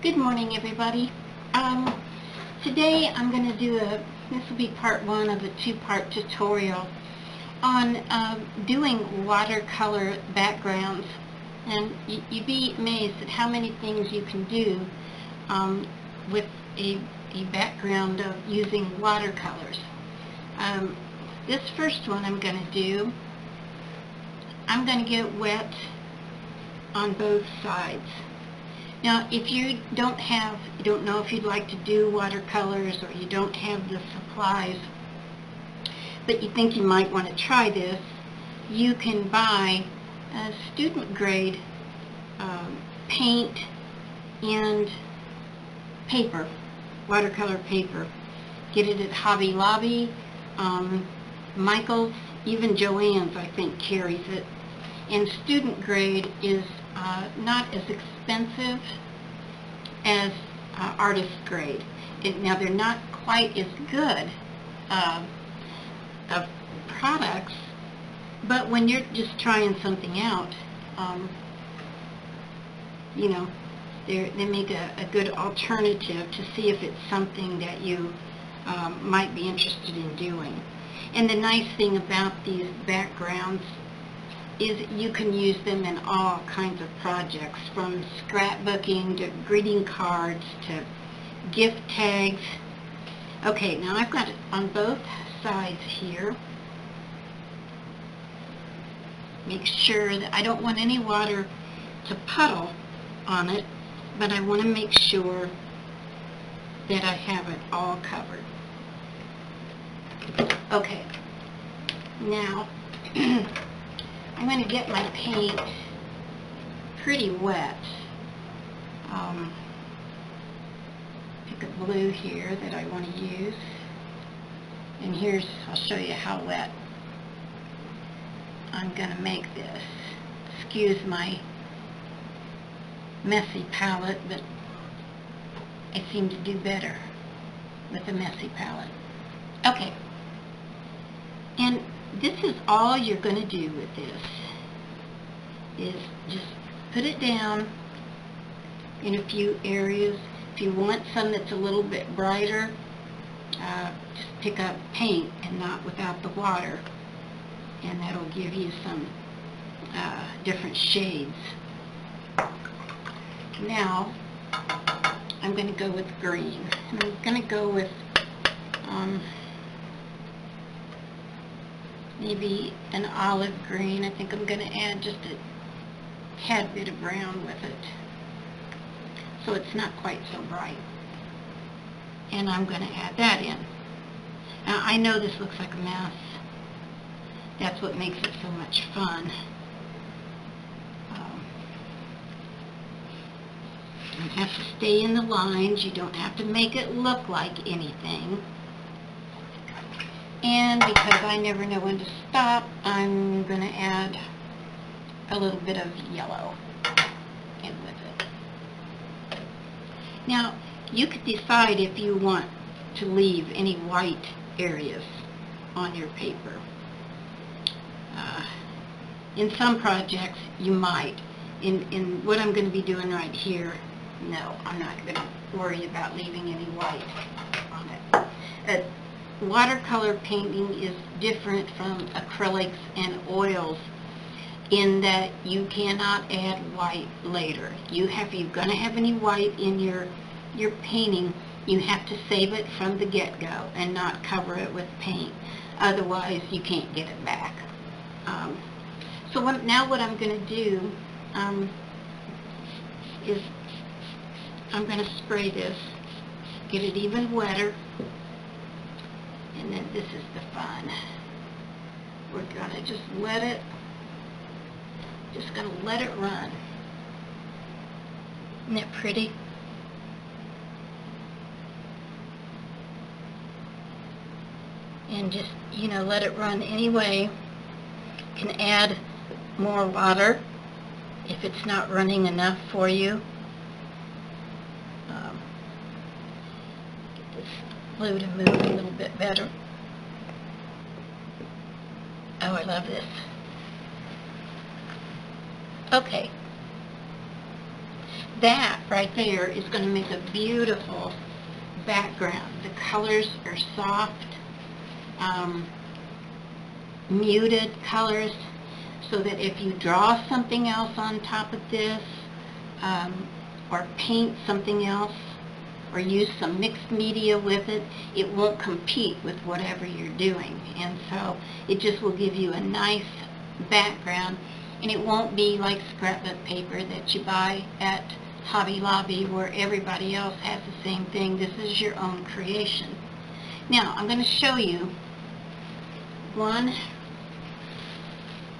Good morning, everybody. Today I'm going to do this will be part one of a two-part tutorial on doing watercolor backgrounds. And you'd be amazed at how many things you can do with a background of using watercolors. This first one I'm going to do, I'm going to get wet on both sides. Now, if you don't know if you'd like to do watercolors, or you don't have the supplies, but you think you might want to try this, you can buy a student grade paint and paper, watercolor paper. Get it at Hobby Lobby, Michael's, even Joann's I think carries it. And student grade is not as expensive as artist grade. Now they're not quite as good of products, but when you're just trying something out, you know, they make a good alternative to see if it's something that you might be interested in doing. And the nice thing about these backgrounds is you can use them in all kinds of projects, from scrapbooking to greeting cards to gift tags. Okay, now I've got it on both sides here. Make sure that I don't want any water to puddle on it, but I want to make sure that I have it all covered. Okay, now I'm going to get my paint pretty wet. Pick a blue here that I want to use. And I'll show you how wet I'm going to make this. Excuse my messy palette, but I seem to do better with a messy palette. Okay. And this is all you're going to do with this, is just put it down in a few areas. If you want some that's a little bit brighter, just pick up paint and not without the water, and that'll give you some different shades. Now I'm going to go with green, and I'm going to go with maybe an olive green. I think I'm going to add just a tad bit of brown with it, so it's not quite so bright. And I'm going to add that in. Now I know this looks like a mess. That's what makes it so much fun. You have to stay in the lines. You don't have to make it look like anything. And because I never know when to stop, I'm going to add a little bit of yellow in with it. Now, you could decide if you want to leave any white areas on your paper. In some projects, you might. In what I'm going to be doing right here, no, I'm not going to worry about leaving any white on it. Watercolor painting is different from acrylics and oils in that you cannot add white later. If you're going to have any white in your painting, you have to save it from the get-go and not cover it with paint. Otherwise, you can't get it back. Now what I'm going to do is I'm going to spray this, get it even wetter. And then this is the fun. We're going to just let it run. Isn't it pretty? And just, let it run anyway. You can add more water if it's not running enough for you. Get this glue to move a little bit better. Oh, I love this. Okay. that right there is going to make a beautiful background. The colors are soft, muted colors, so that if you draw something else on top of this, or paint something else, or use some mixed media with it, it won't compete with whatever you're doing. And so it just will give you a nice background, and it won't be like scrapbook paper that you buy at Hobby Lobby where everybody else has the same thing. This is your own creation. Now I'm going to show you one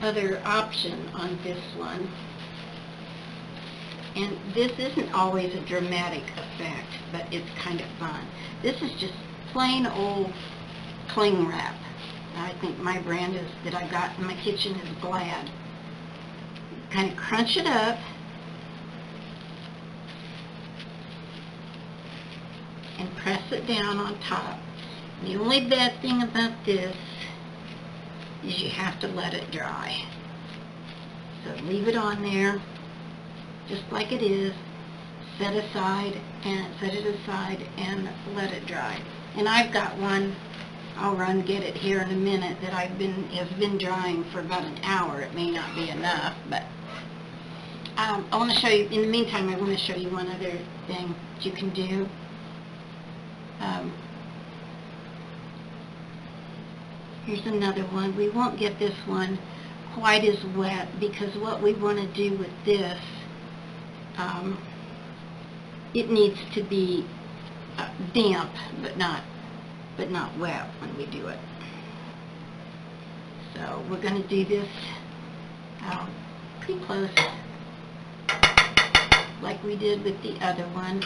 other option on this one, and this isn't always a dramatic effect, but it's kind of fun. This is just plain old cling wrap. I think my brand is that I got in my kitchen is Glad. Kind of crunch it up and press it down on top. The only bad thing about this is you have to let it dry. So leave it on there just like it is, set it aside and let it dry. And I've got one, I'll run get it here in a minute, that has been drying for about an hour. It may not be enough, but I want to show you, in the meantime, I want to show you one other thing that you can do. Here's another one. We won't get this one quite as wet, because what we want to do with this, it needs to be damp, but not wet when we do it. So we're going to do this pretty close like we did with the other one.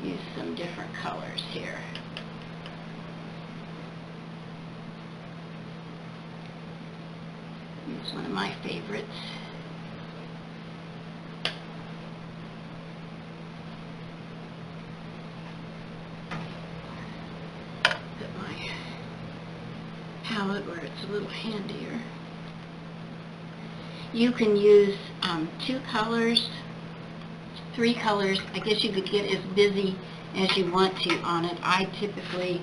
Use some different colors here. Use one of my favorites. Put my palette where it's a little handier. You can use 2 colors, 3 colors. I guess you could get as busy as you want to on it. I typically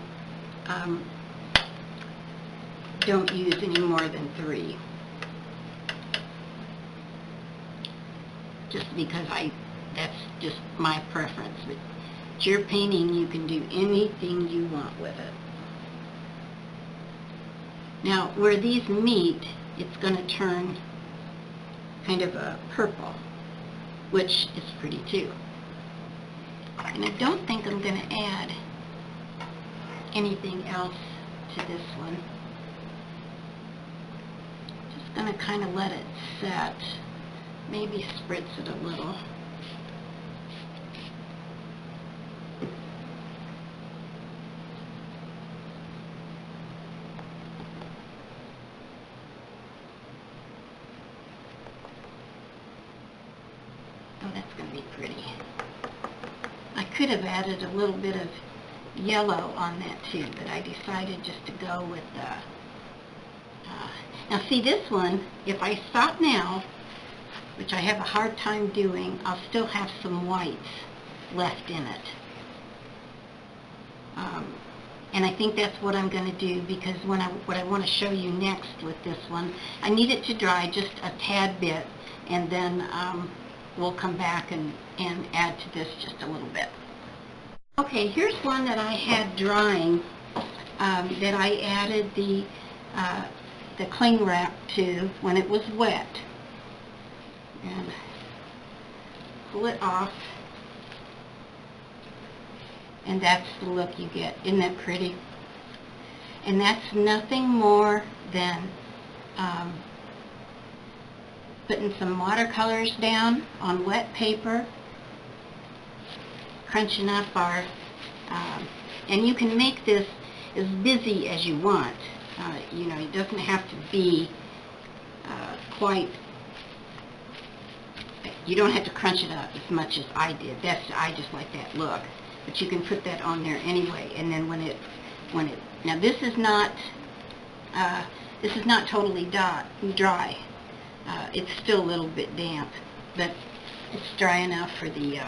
don't use any more than 3. Just because that's just my preference. But it's your painting, you can do anything you want with it. Now, where these meet, it's going to turn kind of a purple, which is pretty too. And I don't think I'm going to add anything else to this one. Just going to kind of let it set. Maybe spritz it a little. Oh, that's going to be pretty. I could have added a little bit of yellow on that too, but I decided just to go with now see this one, if I stop now, which I have a hard time doing, I'll still have some whites left in it. And I think that's what I'm going to do, because what I want to show you next with this one, I need it to dry just a tad bit, and then we'll come back and add to this just a little bit. Okay, here's one that I had drying, that I added the cling wrap to when it was wet. And pull it off, and that's the look you get. Isn't that pretty? And that's nothing more than putting some watercolors down on wet paper, crunching up our, and you can make this as busy as you want. You know, it doesn't have to be quite, you don't have to crunch it up as much as I did. I just like that look. But you can put that on there anyway, and then when it, now this is not totally dry. It's still a little bit damp, but It's dry enough for the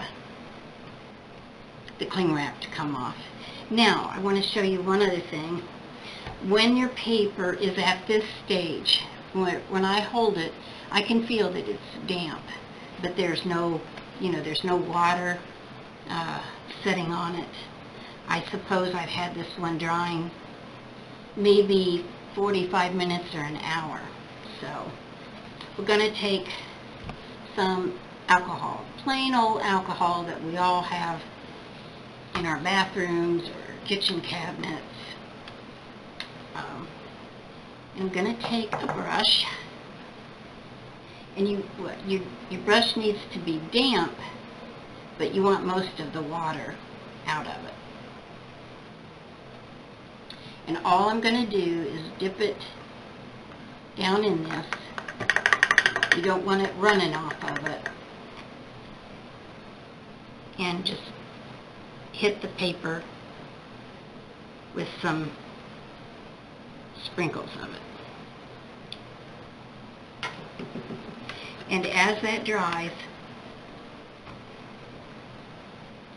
cling wrap to come off. Now, I want to show you one other thing. When your paper is at this stage, when I hold it, I can feel that it's damp, but there's no, there's no water setting on it. I suppose I've had this one drying maybe 45 minutes or an hour. So we're going to take some alcohol, plain old alcohol that we all have in our bathrooms or kitchen cabinets. I'm going to take a brush, and your brush needs to be damp, but you want most of the water out of it. And all I'm going to do is dip it down in this. You don't want it running off of it. And just hit the paper with some sprinkles of it. And as that dries,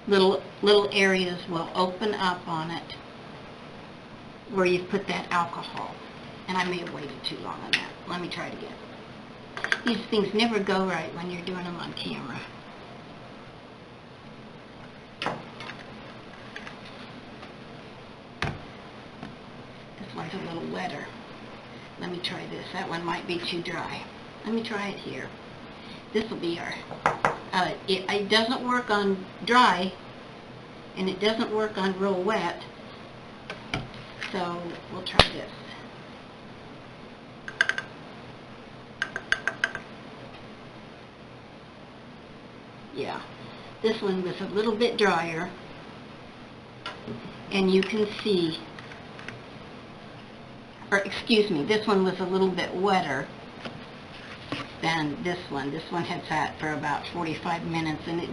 little areas will open up on it where you've put that alcohol. And I may have waited too long on that. Let me try it again. These things never go right when you're doing them on camera. This one's a little wetter. Let me try this. That one might be too dry. Let me try it here. This will be our... it doesn't work on dry, and it doesn't work on real wet. So we'll try this. Yeah, this one was a little bit drier, and you can see, or excuse me, this one was a little bit wetter than this one. This one had sat for about 45 minutes, and it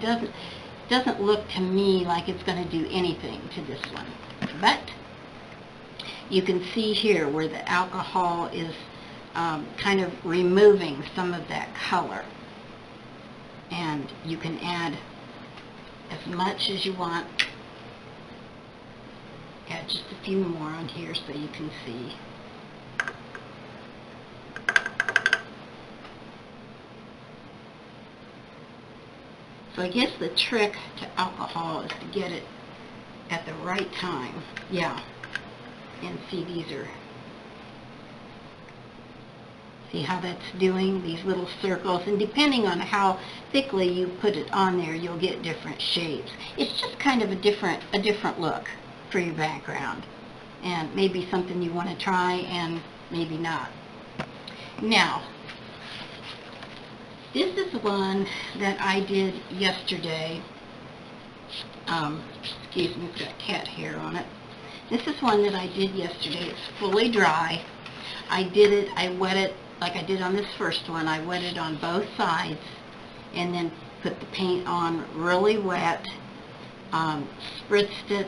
doesn't look to me like it's going to do anything to this one. But you can see here where the alcohol is kind of removing some of that color. And you can add as much as you want. Add just a few more on here so you can see. So I guess the trick to alcohol is to get it at the right time. Yeah. And see, these are, see how that's doing, these little circles, and depending on how thickly you put it on there, you'll get different shapes. It's just kind of a different look for your background, and maybe something you want to try and maybe not. Now, this is one that I did yesterday. Excuse me, it's got cat hair on it. This is one that I did yesterday. It's fully dry. I wet it like I did on this first one. I wet it on both sides and then put the paint on really wet, spritzed it,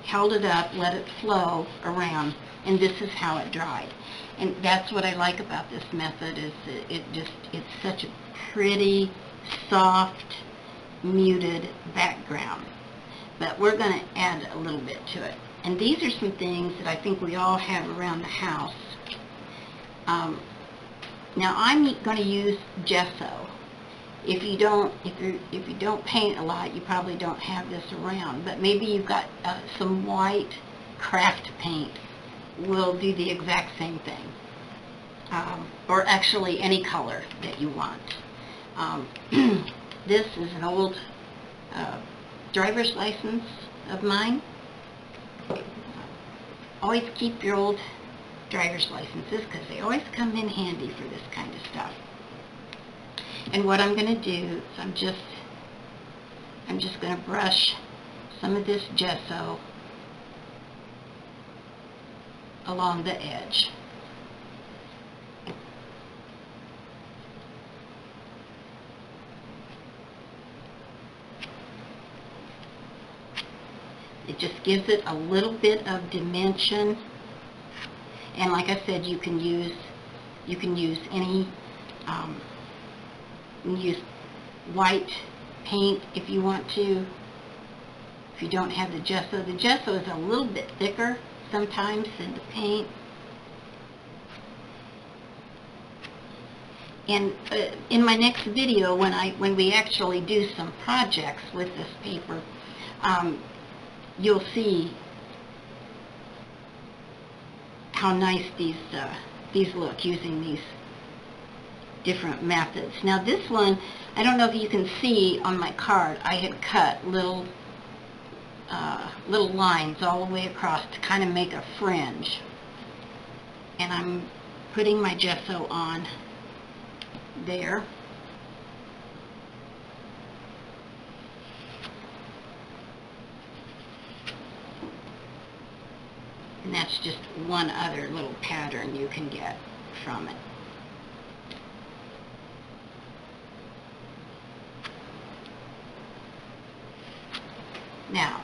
held it up, let it flow around, and this is how it dried. And that's what I like about this method, is it's such a pretty, soft, muted background. But we're going to add a little bit to it. And these are some things that I think we all have around the house. Now I'm going to use gesso. If you don't paint a lot, you probably don't have this around. But maybe you've got some white craft paint. Will do the exact same thing. Or actually any color that you want. This is an old driver's license of mine. Always keep your old driver's licenses because they always come in handy for this kind of stuff. And what I'm going to do is I'm just going to brush some of this gesso along the edge. It just gives it a little bit of dimension, and like I said, you can use any use white paint if you want to. If you don't have the gesso is a little bit thicker sometimes than the paint. And in my next video, when we actually do some projects with this paper, you'll see how nice these look using these different methods. Now this one, I don't know if you can see on my card, I had cut little lines all the way across to kind of make a fringe. And I'm putting my gesso on there. And that's just one other little pattern you can get from it. Now,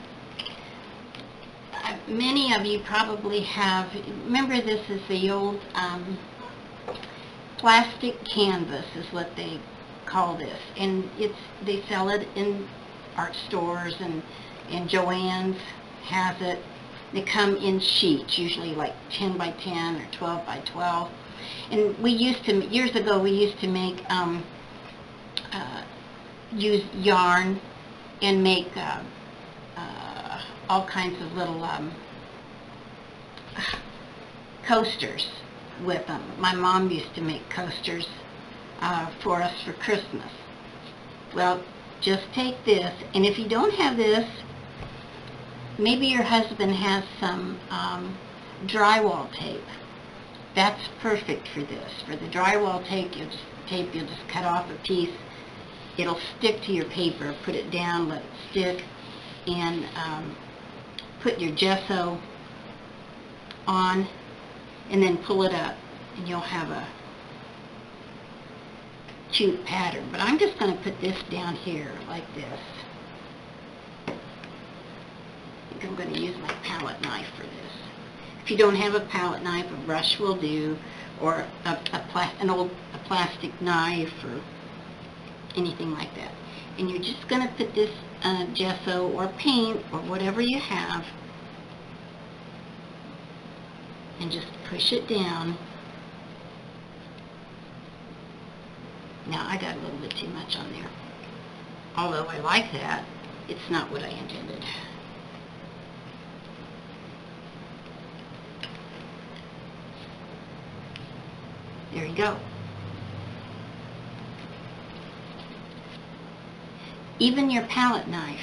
many of you probably have, remember this is the old plastic canvas is what they call this, and they sell it in art stores, and Joann's has it. They come in sheets, usually like 10 by 10 or 12 by 12. And we used to, years ago, we used to make, use yarn and make all kinds of little coasters with them. My mom used to make coasters for us for Christmas. Well, just take this, and if you don't have this, maybe your husband has some drywall tape. That's perfect for this. For the drywall tape, you'll just cut off a piece. It'll stick to your paper. Put it down, let it stick, and put your gesso on, and then pull it up, and you'll have a cute pattern. But I'm just going to put this down here like this. I think I'm going to use my palette knife for this. If you don't have a palette knife, a brush will do, or an old plastic knife or anything like that. And you're just going to put this gesso or paint or whatever you have, and just push it down. Now I got a little bit too much on there. Although I like that, it's not what I intended. There you go. Even your palette knife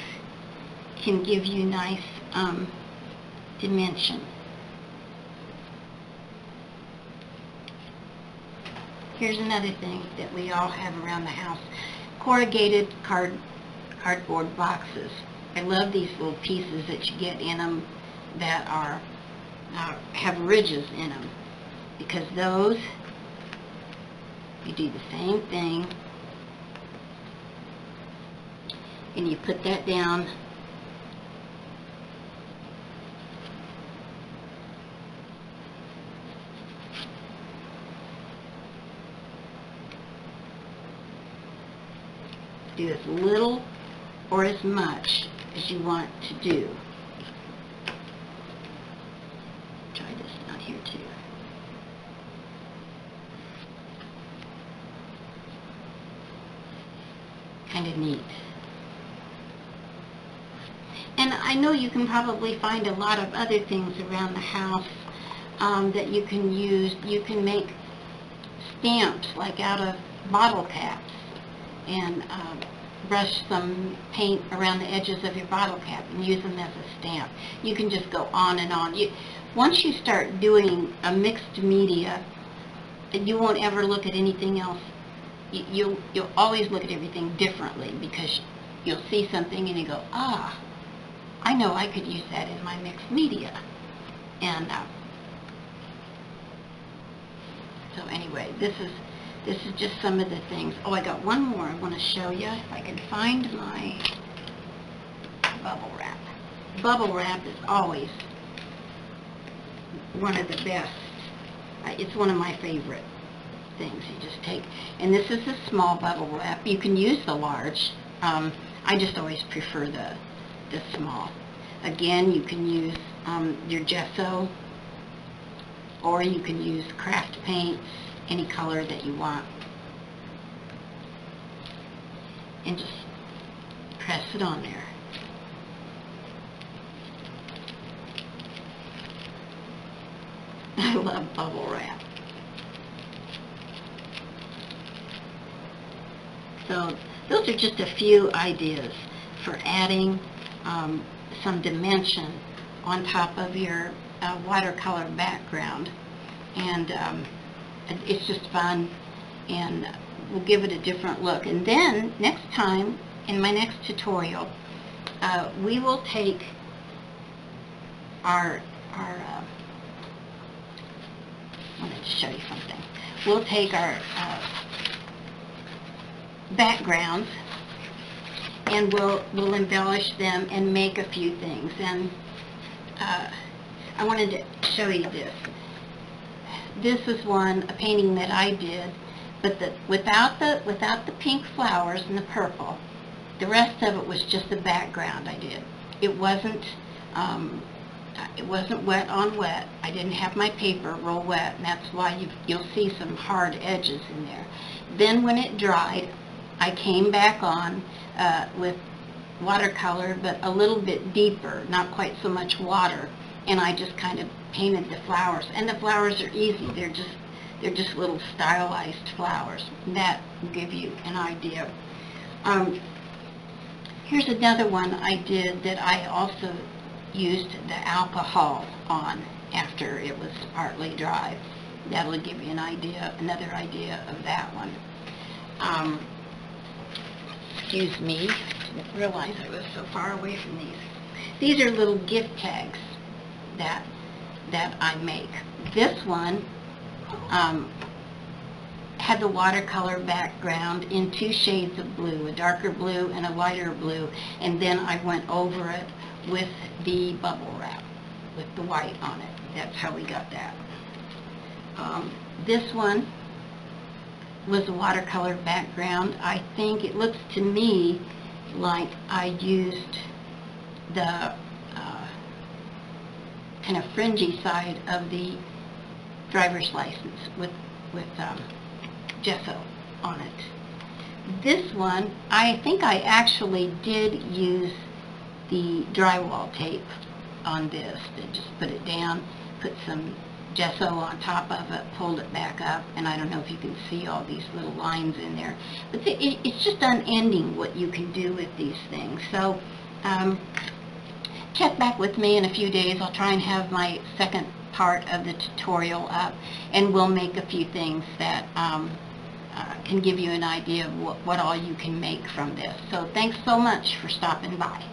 can give you nice dimension. Here's another thing that we all have around the house. Corrugated cardboard boxes. I love these little pieces that you get in them that are have ridges in them, because those, you do the same thing, and you put that down, do as little or as much as you want to do. Try this down here too. Kind of neat. And I know you can probably find a lot of other things around the house that you can use. You can make stamps like out of bottle caps, and brush some paint around the edges of your bottle cap and use them as a stamp. You can just go on and on. Once you start doing a mixed media, you won't ever look at anything else. You'll always look at everything differently, because you'll see something and you go, ah, I know I could use that in my mixed media. And so anyway, this is just some of the things. Oh, I got one more I want to show you, if I can find my bubble wrap. Bubble wrap is always one of the best. It's one of my favorite. things. You just take, and this is a small bubble wrap. You can use the large. I just always prefer the small. Again, you can use your gesso, or you can use craft paints, any color that you want. And just press it on there. I love bubble wrap. So those are just a few ideas for adding some dimension on top of your watercolor background. And it's just fun, and we'll give it a different look. And then next time, in my next tutorial, we will take our I wanted to show you something. We'll take our backgrounds, and we'll embellish them and make a few things. And I wanted to show you this. This is a painting that I did, but without the pink flowers and the purple. The rest of it was just the background I did. It wasn't wet on wet. I didn't have my paper roll wet, and that's why you'll see some hard edges in there. Then when it dried, I came back on with watercolor, but a little bit deeper, not quite so much water, and I just kind of painted the flowers. And the flowers are easy. They're just little stylized flowers. And that will give you an idea. Here's another one I did that I also used the alcohol on after it was partly dry. That'll give you another idea of that one. Excuse me, I didn't realize I was so far away from these. These are little gift tags that I make. This one had the watercolor background in two shades of blue, a darker blue and a lighter blue, and then I went over it with the bubble wrap, with the white on it. That's how we got that. This one was a watercolor background. I think it looks to me like I used the kind of fringy side of the driver's license with gesso on it. This one, I think I actually did use the drywall tape on this. To just put it down, put some gesso on top of it, pulled it back up, and I don't know if you can see all these little lines in there. But it's just unending what you can do with these things. So check back with me in a few days. I'll try and have my second part of the tutorial up, and we'll make a few things that can give you an idea of what all you can make from this. So thanks so much for stopping by.